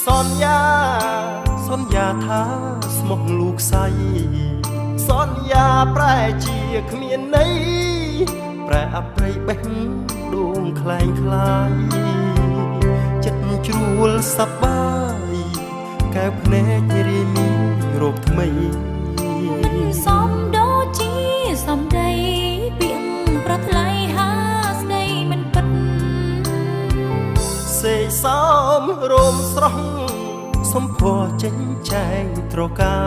សន្យាថាស្មោះលោកស្អីសន្យាប្រែជាគ្មានន័យប្រែអប្រិយបេះដួងខ្លែងខ្លាយចិត្តជ្រួលសប្បាយកែវភ្នែករីមីរោគថ្មីមិនសមដូចជាសំដីពាក្យប្រថ្លៃហាស្ដីមិនពិតសេកសមរោមស្រស់សំភ័រចេញចែងត្រកា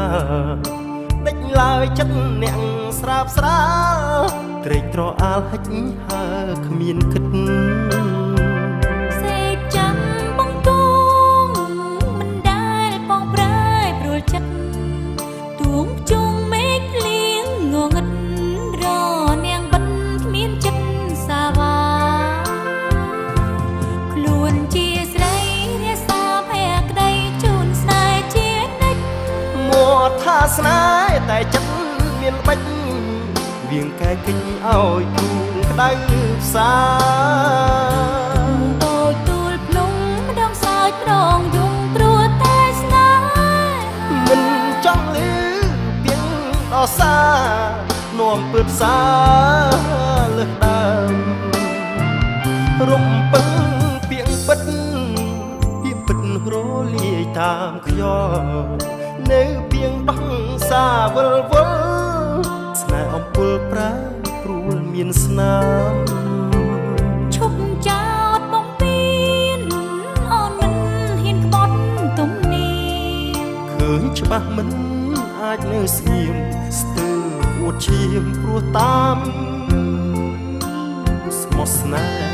ដេចឡើយចិត្តអ្នកស្រាបស្រាត្រេកត្រអាលហិចហើគ្មានគិតសេកចាំបងទូងមិនដែលបងប្រែព្រួលចិត្តទួងជុំមេឃលៀងងងឹតរនាងបិទគ្មានចិត្តសាវាខ្លួនជាស្រីរាសាភ័ក្តីជូនស្នេហ៍ជានិច្ចមួថាស្នេហ៍តែចិត្តមានបិចវៀងកែកិច្ចឲ្យទូងក្តៅផ្សាដូចទូលភ្នំម្ដងសើចប្រងយំព្រោះតែស្នេហ៍មិនចង់លឺពីងដោសានាំពើផ្សាលើសដើមរំពឹងពីងពិតពីពិតរលាយតាមខ្យល់នៅពីងដោះសាវល់វល់ស្នេហ៍អំពុលប្រែព្រួលមានស្នាមឈប់ចោតបំពេញអូនមិនហ៊ានក្បត់ទំនេរឃើញច្បាស់មិនអាចនៅស្ងៀមស្ទើរអួតឈាមព្រោះតាមស្មោះស្នេហ៍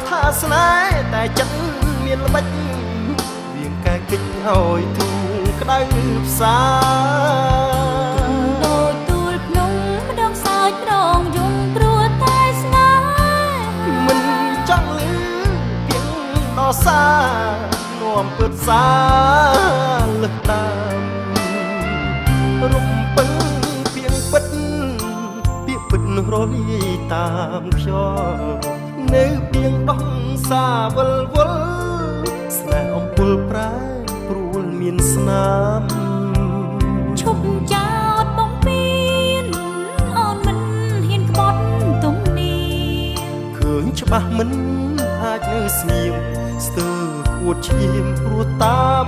ថាស្នេហ៍តែចិត្តមានល្បិចវៀងកែកិច្ចឲ្យទូក្តៅផ្សាដូចទូលភ្នំម្ដងសើចប្រងយំព្រោះតែស្នេហ៍មិនចង់លឺពីងដោសានាំពើផ្សាលើសដើមរំពឹងពីងពិតពីពិតរលាយតាមខ្យល់នៅពីងដោះសាវល់វល់ស្នេហ៍អំពុលប្រែព្រួលមានស្នាមឈប់ចោតបំពេញអូនមិនហ៊ានក្បត់ទំនេរឃើញច្បាស់មិនអាចនៅស្ងៀមស្ទើរខួតឈាមព្រោះតាម